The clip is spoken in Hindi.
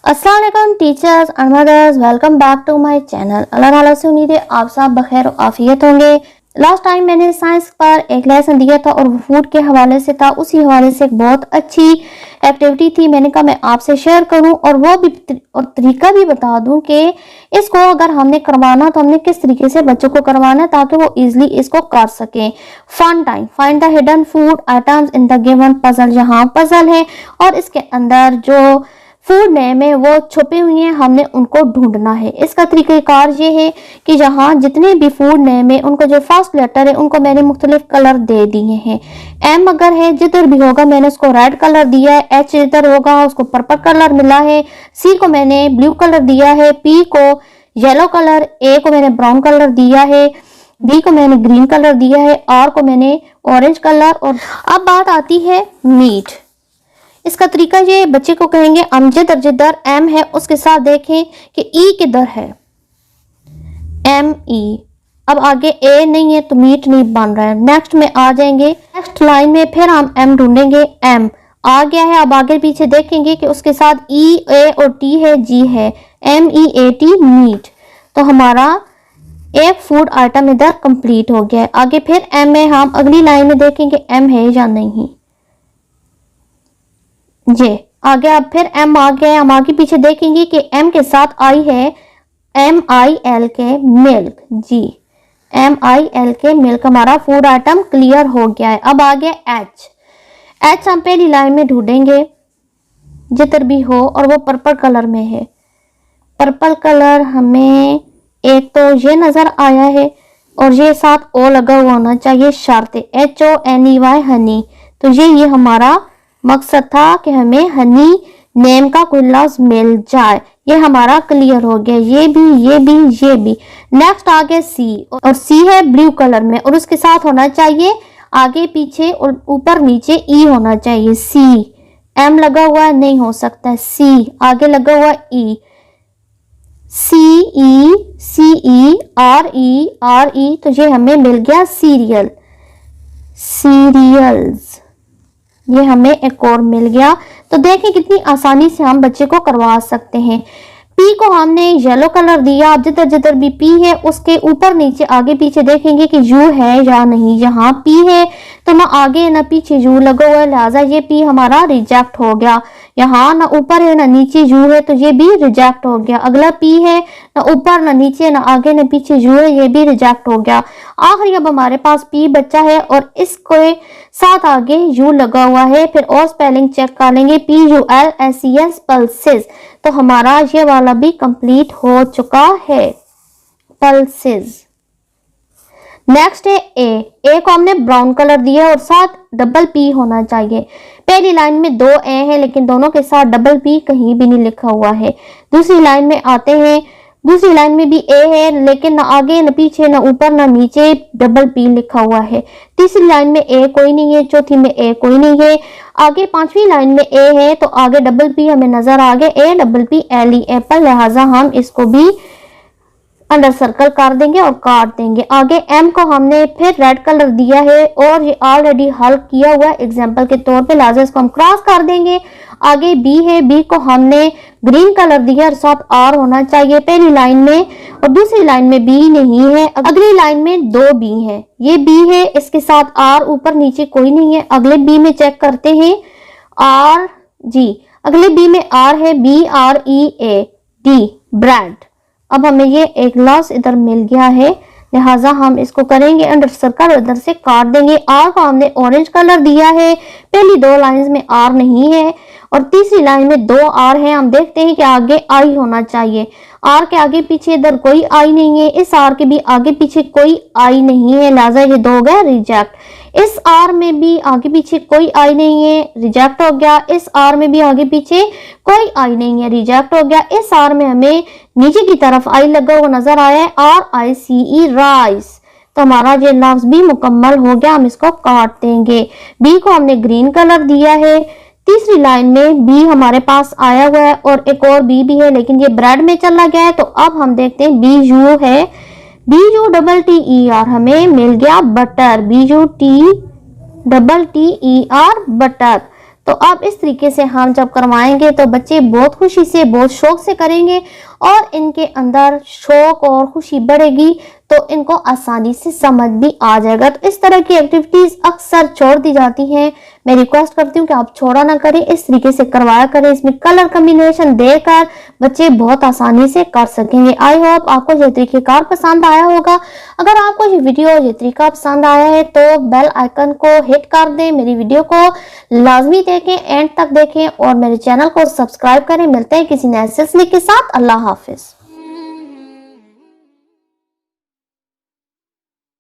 अस्सलाम वालेकुम teachers and mothers, welcome back to my channel. अल्लाह ताला से उम्मीद है आप सब बखैर आफियत होंगे। लास्ट टाइम मैंने साइंस पर एक लेसन दिया था और फूड के हवाले से था। उसी हवाले से एक बहुत अच्छी एक्टिविटी थी, मैंने कहा मैं आपसे शेयर करूं और वो भी और तरीका भी बता दूं कि इसको अगर हमने करवाना तो हमने किस तरीके से बच्चों को करवाना है ताकि वो इजीली इसको कर सकें। Fun time, find the hidden food items in the given puzzle. यहाँ पजल है और इसके अंदर जो फूड नेम है वो छुपे हुए हैं, हमने उनको ढूंढना है। इसका तरीकेकार ये है कि जहाँ जितने भी फूड नेम है उनको जो फर्स्ट लेटर है उनको मैंने मुख्तलिफ कलर दे दिए हैं। एम अगर है जिधर भी होगा मैंने उसको रेड कलर दिया है, एच जिधर होगा उसको पर्पल कलर मिला है, सी को मैंने ब्लू कलर दिया है, पी को येलो कलर, ए को मैंने ब्राउन कलर दिया है, बी को मैंने ग्रीन कलर दिया है, आर को मैंने ऑरेंज कलर। और अब बात आती है मीट। इसका तरीका ये, बच्चे को कहेंगे अमजद और जिधर एम है उसके साथ देखें कि ई किधर है, एम ई। अब आगे ए नहीं है तो मीट नहीं बन रहा है। नेक्स्ट में आ जाएंगे, नेक्स्ट लाइन में फिर हम एम ढूंढेंगे, एम आ गया है। अब आगे पीछे देखेंगे कि उसके साथ ई, ए और टी है, जी है, M E A T, meat. तो हमारा एक फूड आइटम इधर कंप्लीट हो गया है। आगे फिर एम है, हम अगली लाइन में देखेंगे एम है या नहीं। ये आगे अब फिर एम आ गया है, हम आगे पीछे देखेंगे कि एम के साथ आई है, M I L K milk, G M I L K milk. हमारा फूड आइटम क्लियर हो गया है। अब आ गया एच। एच हम पहली लाइन में ढूंढेंगे जिधर भी हो और वो पर्पल कलर में है। पर्पल कलर हमें एक तो ये नजर आया है और ये साथ ओ लगा हुआ होना चाहिए, शर्त HONEY हनी। तो ये हमारा मकसद था कि हमें हनी नेम का कोई लफ्ज मिल जाए। ये हमारा क्लियर हो गया, ये भी ये भी ये भी। नेक्स्ट आ गया सी, और सी है ब्लू कलर में और उसके साथ होना चाहिए आगे पीछे और ऊपर नीचे ई होना चाहिए। सी, एम लगा हुआ नहीं हो सकता, सी आगे लगा हुआ ई, सी ई आर ई। तो ये हमें मिल गया सीरियल, सीरियल्स। ये हमें एक और मिल गया। तो देखें कितनी आसानी से हम बच्चे को करवा सकते हैं। पी को हमने येलो कलर दिया, अब जिधर जिधर भी पी है उसके ऊपर नीचे आगे पीछे देखेंगे कि यू है या नहीं। यहाँ पी है तो ना आगे ना पीछे यू लगा हुआ है, लिहाजा ये पी हमारा रिजेक्ट हो गया। यहाँ ना ऊपर है ना नीचे यू है तो ये भी रिजेक्ट हो गया। अगला पी है, ना ऊपर ना नीचे ना आगे ना पीछे यू है, ये भी रिजेक्ट हो गया। आखिरी अब हमारे पास पी बच्चा है और इसके साथ आगे यू लगा हुआ है। फिर और स्पेलिंग चेक कर लेंगे, PULSES पल्सेस। तो हमारा ये वाला भी कंप्लीट हो चुका है, पल्सेस। नेक्स्ट है ए को हमने ब्राउन कलर दिया और साथ डबल पी होना चाहिए। पहली लाइन में दो ए है लेकिन दोनों के साथ डबल पी कहीं भी नहीं लिखा हुआ है। दूसरी लाइन में आते हैं, दूसरी लाइन में भी ए है लेकिन ना आगे ना पीछे ना ऊपर ना नीचे डबल पी लिखा हुआ है। तीसरी लाइन में ए कोई नहीं है, चौथी में ए कोई नहीं है। आगे पांचवी लाइन में ए है तो आगे डबल पी हमें नजर आ गया, A double P L E Apple. लिहाजा हम इसको भी अंडर सर्कल कर देंगे और काट देंगे। आगे एम को हमने फिर रेड कलर दिया है और ये ऑलरेडी हल किया हुआ एग्जाम्पल के तौर पे, लिहाजा इसको हम क्रॉस कर देंगे। आगे बी है, बी को हमने ग्रीन कलर दिया और साथ आर होना चाहिए पहली लाइन में और दूसरी लाइन में बी नहीं है। अगली लाइन में दो बी है, ये बी है इसके साथ आर, ऊपर नीचे कोई नहीं है। अगले बी में चेक करते हैं, आर जी, अगले बी में आर है, BREAD, ब्रेड। अब हमें ये एक लफ्ज इधर मिल गया है, लिहाजा हम इसको करेंगे अंडर सर्कल, इधर से काट देंगे। आर को हमने ऑरेंज कलर दिया है, पहली दो लाइंस में आर नहीं है और तीसरी लाइन में दो आर है। हम देखते हैं कि आगे आई होना चाहिए, आर के आगे पीछे इधर कोई आई नहीं है, इस आर के भी आगे पीछे कोई आई नहीं है, लिहाजा ये दो हो गया रिजेक्ट। इस आर में भी आगे पीछे कोई आई नहीं है, रिजेक्ट हो गया। इस आर में भी आगे पीछे कोई आई नहीं है, रिजेक्ट हो गया। इस आर में हमें नीचे की तरफ आई लगा हुआ नजर आया है, RICE, राइस। तो हमारा ये लफ्ज भी मुकम्मल हो गया, हम इसको काट देंगे। बी को हमने ग्रीन कलर दिया है, तीसरी लाइन में बी हमारे पास आया हुआ है और एक और बी भी है लेकिन ये ब्रेड में चला गया है। तो अब हम देखते हैं BU है, BUTTER हमें मिल गया बटर, BUTTER बटर। तो अब इस तरीके से हम जब करवाएंगे तो बच्चे बहुत खुशी से, बहुत शौक से करेंगे और इनके अंदर शौक और खुशी बढ़ेगी तो इनको आसानी से समझ भी आ जाएगा। तो इस तरह की एक्टिविटीज अक्सर छोड़ दी जाती हैं। मैं रिक्वेस्ट करती हूँ कि आप छोड़ा ना करें, इस तरीके से करवाया करें। इसमें कलर कॉम्बिनेशन देकर बच्चे बहुत आसानी से कर सकेंगे। आई होप आपको ये तरीकेकार पसंद आया होगा। अगर आपको ये वीडियो, ये तरीका पसंद आया है तो बेल आइकन को हिट कर दें, मेरी वीडियो को लाजमी देखें, एंड तक देखें और मेरे चैनल को सब्सक्राइब करें। मिलते हैं किसी नए सिलसिले के साथ। अल्लाह हाफिज।